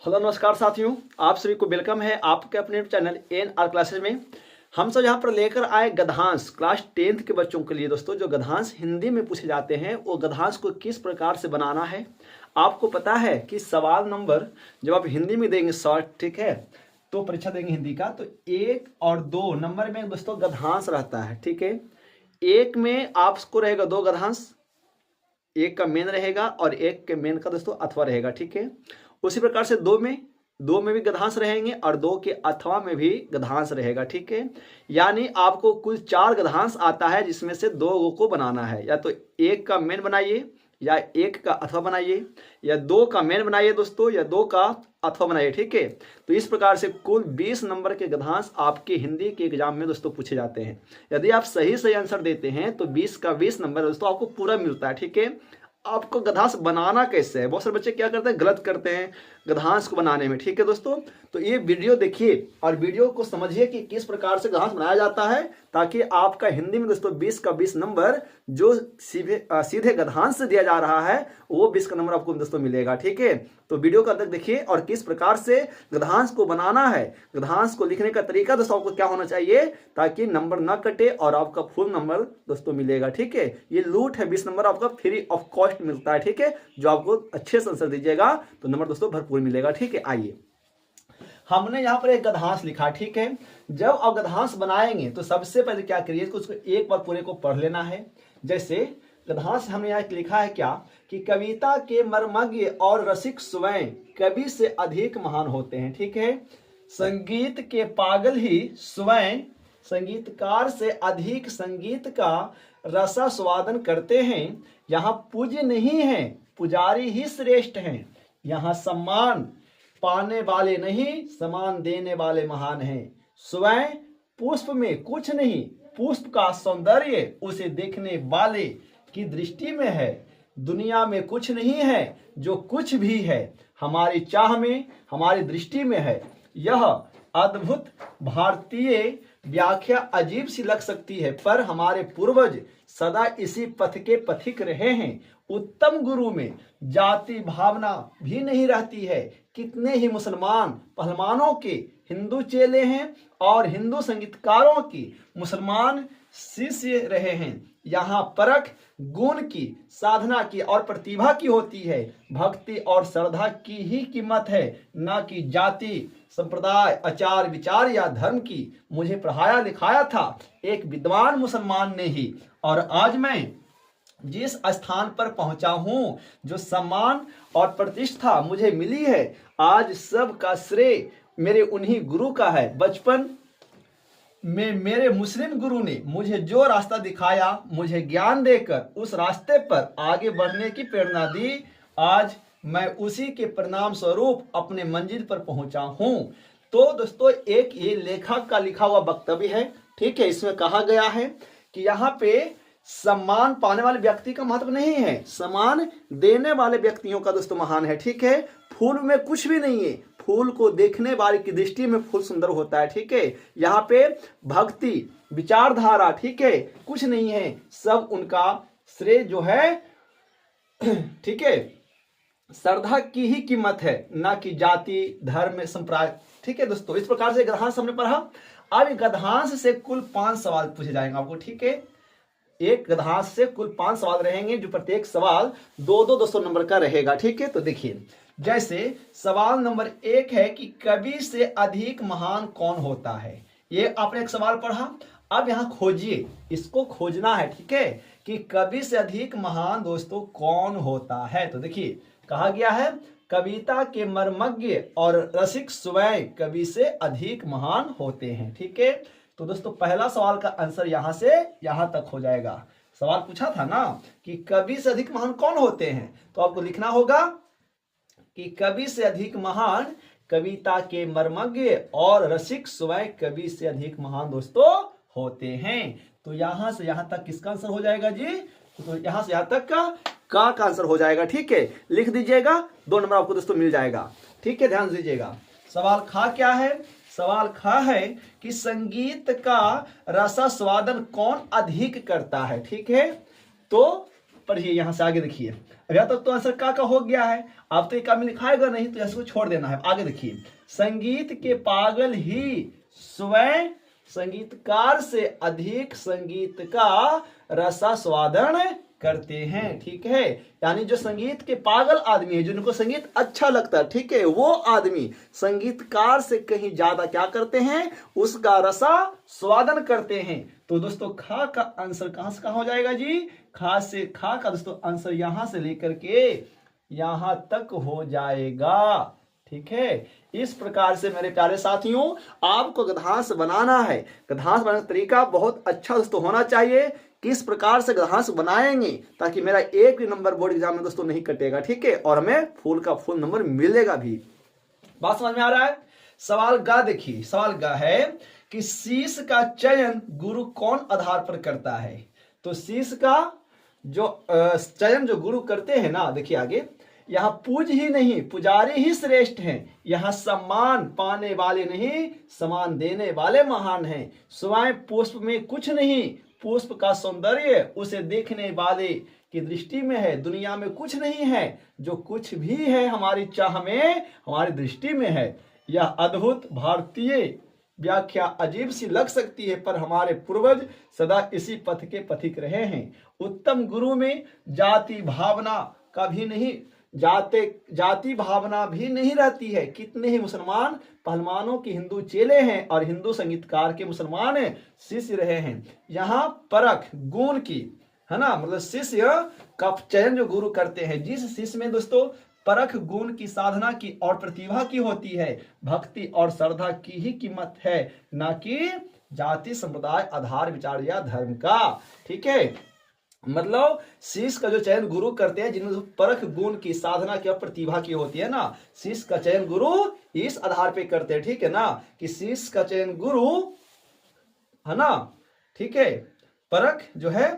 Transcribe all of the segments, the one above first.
Hello नमस्कार साथियों, आप सभी को वेलकम है आपके अपने चैनल एन आर क्लासेज में। हम सब यहाँ पर लेकर आए गद्यांश क्लास 10th के बच्चों के लिए। दोस्तों, जो गद्यांश हिंदी में पूछे जाते हैं वो गद्यांश को किस प्रकार से बनाना है। आपको पता है कि सवाल नंबर जब आप हिंदी में देंगे शॉर्ट, ठीक है, तो परीक्षा देंगे हिंदी का, तो 1 और 2 नंबर में दोस्तों गद्यांश रहता है। ठीक है, 1 में आपको रहेगा 2 गद्यांश, 1 का मेन रहेगा और 1 के मेन का दोस्तों अथवा रहेगा। ठीक है, उसी प्रकार से 2 में भी गद्यांश रहेंगे और 2 के अथवा में भी गद्यांश रहेगा। ठीक है, यानी आपको कुल 4 गद्यांश आता है, जिसमें से 2 को बनाना है। या तो 1 का मेन बनाइए, या 1 का अथवा बनाइए, या 2 का मेन बनाइए दोस्तों, या 2 का अथवा बनाइए। ठीक है, तो इस प्रकार से कुल 20 नंबर के गद्यांश आपके हिंदी के एग्जाम में दोस्तों पूछे जाते हैं। यदि आप सही सही आंसर देते हैं तो 20 का 20 नंबर दोस्तों आपको पूरा मिलता है। ठीक है, आपको गद्यांश बनाना कैसे है, बहुत सारे बच्चे क्या करते हैं, गलत करते हैं गद्यांश को बनाने में। ठीक है दोस्तों, तो ये वीडियो देखिए और वीडियो को समझिए कि किस प्रकार से गद्यांश बनाया जाता है, ताकि आपका हिंदी में दोस्तों 20 का 20 नंबर जो सीधे गद्यांश से दिया जा रहा है वो 20 का नंबर आपको दोस्तों मिलेगा। ठीक है, तो वीडियो का अंदर देखिए और किस प्रकार से गद्यांश को बनाना है, गद्यांश को लिखने का तरीका दोस्तों आपको क्या होना चाहिए, ताकि नंबर ना कटे और आपका फुल नंबर दोस्तों मिलेगा। ठीक है, ये लूट है, 20 नंबर आपका फ्री ऑफ कॉस्ट मिलता है। ठीक है, जो आपको अच्छे से आंसर दीजिएगा तो नंबर दोस्तों भरपूर मिलेगा। ठीक है, आइए हमने यहाँ पर एक गद्यांश लिखा। ठीक है, जब आप गद्यांश बनाएंगे तो सबसे पहले क्या करिए, उसको एक बार पूरे को पढ़ लेना है। जैसे गद्यांश हमने यहाँ लिखा है क्या कि कविता के मर्मज्ञ और रसिक स्वयं कवि से अधिक महान होते हैं। ठीक है, संगीत के पागल ही स्वयं संगीतकार से अधिक संगीत का रसास्वादन करते हैं। यहाँ पूज्य नहीं है, पुजारी ही श्रेष्ठ हैं। यहाँ सम्मान पाने वाले नहीं, सम्मान देने वाले महान हैं। स्वयं पुष्प में कुछ नहीं, पुष्प का सौंदर्य उसे देखने वाले की दृष्टि में है। दुनिया में कुछ नहीं है, जो कुछ भी है हमारी चाह में, हमारी दृष्टि में है। यह अद्भुत भारतीय व्याख्या अजीब सी लग सकती है, पर हमारे पूर्वज सदा इसी पथ के पथिक रहे हैं। उत्तम गुरु में जाति भावना भी नहीं रहती है। कितने ही मुसलमान पहलवानों के हिंदू चेले हैं और हिंदू संगीतकारों की मुसलमान शिष्य रहे हैं। यहाँ परख गुण की, साधना की और प्रतिभा की होती है। भक्ति और श्रद्धा की ही कीमत है, न कि जाति संप्रदाय आचार विचार या धर्म की। मुझे पढ़ाया लिखाया था एक विद्वान मुसलमान ने ही, और आज मैं जिस स्थान पर पहुंचा हूं, जो सम्मान और प्रतिष्ठा मुझे मिली है, आज सब का श्रेय मेरे उन्हीं गुरु का है। बचपन में मेरे मुस्लिम गुरु ने मुझे जो रास्ता दिखाया, मुझे ज्ञान देकर उस रास्ते पर आगे बढ़ने की प्रेरणा दी, आज मैं उसी के परिणाम स्वरूप अपने मंजिल पर पहुंचा हूं। तो दोस्तों, एक ये लेखक का लिखा हुआ वक्तव्य है। ठीक है, इसमें कहा गया है कि यहाँ पे सम्मान पाने वाले व्यक्ति का महत्व नहीं है, सम्मान देने वाले व्यक्तियों का दोस्तों महान है। ठीक है, फूल में कुछ भी नहीं है, फूल को देखने वाले की दृष्टि में फूल सुंदर होता है। ठीक है, यहाँ पे भक्ति विचारधारा, ठीक है, कुछ नहीं है, सब उनका श्रेय जो है, ठीक है, श्रद्धा की ही कीमत है, ना कि जाति धर्म संप्रदाय। ठीक है दोस्तों, इस प्रकार से गद्यांश हमने पढ़ा। अब गद्यांश से कुल 5 सवाल पूछे जाएंगे आपको। ठीक है, एक गद्यांश से कुल 5 सवाल रहेंगे, जो प्रत्येक सवाल 200 नंबर का रहेगा। ठीक है, तो देखिए, जैसे सवाल नंबर 1 है कि कवि से अधिक महान कौन होता है। ये आपने एक सवाल पढ़ा, अब यहाँ खोजिए, इसको खोजना है। ठीक है, कि कवि से अधिक महान दोस्तों कौन होता है। तो देखिए, कहा गया है कविता के मर्मज्ञ और रसिक स्वयं कवि से अधिक महान होते हैं। ठीक है, तो दोस्तों पहला सवाल का आंसर यहां से यहां तक हो जाएगा। सवाल पूछा था ना कि कवि से अधिक महान कौन होते हैं, तो आपको लिखना होगा कि कवि से अधिक महान कविता के मर्मज्ञ और रसिक स्वयं कवि से अधिक महान दोस्तों होते हैं। तो यहां से यहां तक किसका आंसर हो जाएगा जी, तो यहां से यहां तक का आंसर हो जाएगा। ठीक है, लिख दीजिएगा, 2 नंबर आपको दोस्तों मिल जाएगा। ठीक है, ध्यान दीजिएगा। सवाल खा क्या है, सवाल खा है कि संगीत का रसास्वादन कौन अधिक करता है। ठीक है, तो पढ़िए यहाँ से आगे देखिए। अभी तक तो आंसर का हो गया है, आप तो एक का में लिखाएगा नहीं तो इसको छोड़ देना है। आगे देखिए, संगीत के पागल ही स्वयं संगीतकार से अधिक संगीत का रसास्वादन करते हैं। ठीक है, यानी जो संगीत के पागल आदमी है, जिनको संगीत अच्छा लगता है, ठीक है, वो आदमी संगीतकार से कहीं ज्यादा क्या करते हैं, उसका रसा स्वादन करते हैं। तो दोस्तों खा का आंसर कहां से कहां हो जाएगा जी, खा से खा का दोस्तों आंसर यहां से लेकर के यहां तक हो जाएगा। ठीक है, इस प्रकार से मेरे प्यारे साथियों आपको गद्यांश बनाना है। गद्यांश बनाने का तरीका बहुत अच्छा दोस्तों होना चाहिए। किस प्रकार से गद्यांश बनाएंगे ताकि मेरा एक भी नंबर बोर्ड एग्जाम में दोस्तों नहीं कटेगा। ठीक है, और हमें फुल का फुल नंबर मिलेगा भी। बात समझ में आ रहा है। सवाल गा देखिए, सवाल गा है कि शीश का चयन गुरु कौन आधार पर करता है। तो शीश का जो चयन जो गुरु करते हैं ना, देखिए आगे, यहाँ पूज ही नहीं पुजारी ही श्रेष्ठ हैं, यहाँ सम्मान पाने वाले नहीं सम्मान देने वाले महान हैं। स्वयं पुष्प में कुछ नहीं, पुष्प का सौंदर्य उसे देखने वाले की दृष्टि में है। दुनिया में कुछ नहीं है, जो कुछ भी है हमारी चाह में हमारी दृष्टि में है। यह अद्भुत भारतीय व्याख्या अजीब सी लग सकती है, पर हमारे पूर्वज सदा इसी पथ के पथिक रहे हैं। उत्तम गुरु में जाति भावना का भी नहीं, जाति भावना भी नहीं रहती है। कितने ही मुसलमान पहलवानों के हिंदू चेले हैं और हिंदू संगीतकार के मुसलमान शिष्य रहे हैं। यहाँ परख गुण की है ना, मतलब शिष्य का चयन जो गुरु करते हैं, जिस शिष्य में दोस्तों परख गुण की साधना की और प्रतिभा की होती है, भक्ति और श्रद्धा की ही कीमत है, ना कि जाति संप्रदाय आधार विचार या धर्म का। ठीक है, मतलब शीश का जो चयन गुरु करते हैं जिनमें परख गुण की साधना की और प्रतिभा की होती है ना, शीश का चयन गुरु इस आधार पे करते हैं। ठीक है ना, कि शीश का चयन गुरु है ना, ठीक है, परख जो है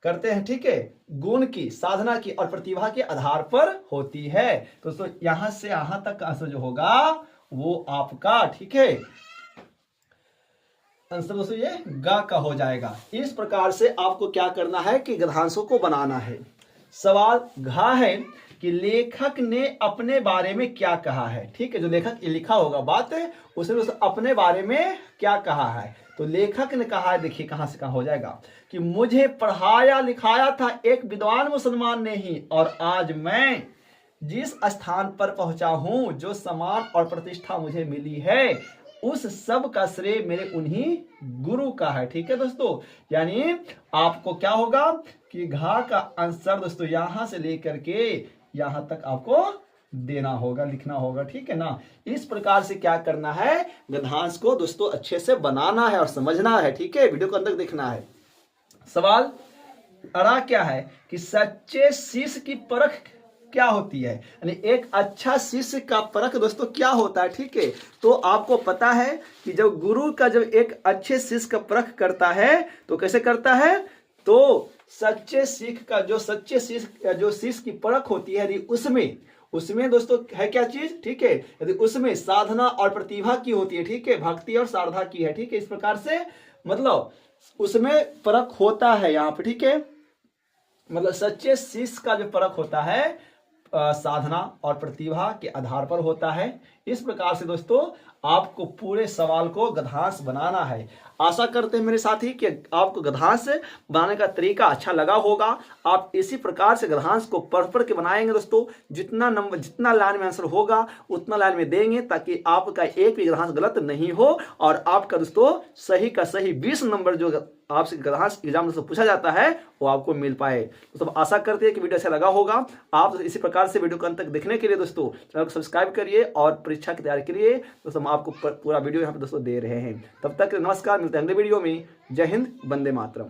करते हैं, ठीक है, गुण की साधना की और प्रतिभा के आधार पर होती है। तो दोस्तों यहां से यहां तक का आंसर जो होगा वो आपका, ठीक है, आंसर दोस्तों ये गा का हो जाएगा। इस प्रकार से आपको क्या करना है कि गद्यांशों को बनाना है। सवाल घा है कि लेखक ने अपने बारे में क्या कहा है। ठीक है, जो लेखक लिखा होगा बात है उसने दोस्तों अपने बारे में क्या कहा है। तो लेखक ने कहा है, देखिए कहां से कहां हो जाएगा, कि मुझे पढ़ाया लिखाया था एक विद्वान मुसलमान ने ही, और आज मैं जिस स्थान पर पहुंचा हूं, जो सम्मान और प्रतिष्ठा मुझे मिली है, उस सब का श्रेय मेरे उन्हीं गुरु का है। ठीक है दोस्तों, यानी आपको क्या होगा कि घा का आंसर दोस्तों यहां से लेकर के यहां तक आपको देना होगा, लिखना होगा। ठीक है ना, इस प्रकार से क्या करना है, गद्यांश को दोस्तों अच्छे से बनाना है और समझना है। ठीक है, वीडियो को अंदर देखना है। सवाल अड़ा क्या है कि सच्चे शिष्य की परख क्या होती है, यानी एक अच्छा शिष्य का परख दोस्तों क्या होता है। ठीक है, तो आपको पता है कि जब गुरु का जब एक अच्छे शिष्य का परख करता है तो कैसे करता है, तो सच्चे शिष्य का जो शिष्य की परख होती है, यदि उसमें दोस्तों है क्या चीज, ठीक है, यदि उसमें साधना और प्रतिभा की होती है, ठीक है, भक्ति और श्रद्धा की है, ठीक है, इस प्रकार से मतलब उसमें परख होता है यहाँ पे। ठीक है, मतलब सच्चे शिष्य का जो परख होता है साधना और प्रतिभा के आधार पर होता है। इस प्रकार से दोस्तों आपको पूरे सवाल को गद्यांश बनाना है। आशा करते हैं मेरे साथी कि आपको गद्यांश बनाने का तरीका अच्छा लगा होगा। आप इसी प्रकार से गद्यांश को पढ़ के बनाएंगे दोस्तों। जितना लाइन में आंसर होगा उतना लाइन में देंगे, ताकि आपका एक भी गद्यांश गलत नहीं हो और आपका दोस्तों सही का सही 20 नंबर जो आपसे गद्यांश एग्जाम दोस्तों पूछा जाता है वो आपको मिल पाए। तो सब आशा करते हैं कि वीडियो अच्छा लगा होगा। आप इसी प्रकार से वीडियो को अंत तक देखने के लिए दोस्तों चैनल को सब्सक्राइब करिए और परीक्षा की तैयारी के लिए दोस्तों हम आपको पूरा वीडियो यहाँ पे दोस्तों दे रहे हैं। तब तक नमस्कार, मिलते हैं अगले वीडियो में। जय हिंद, वंदे मातरम।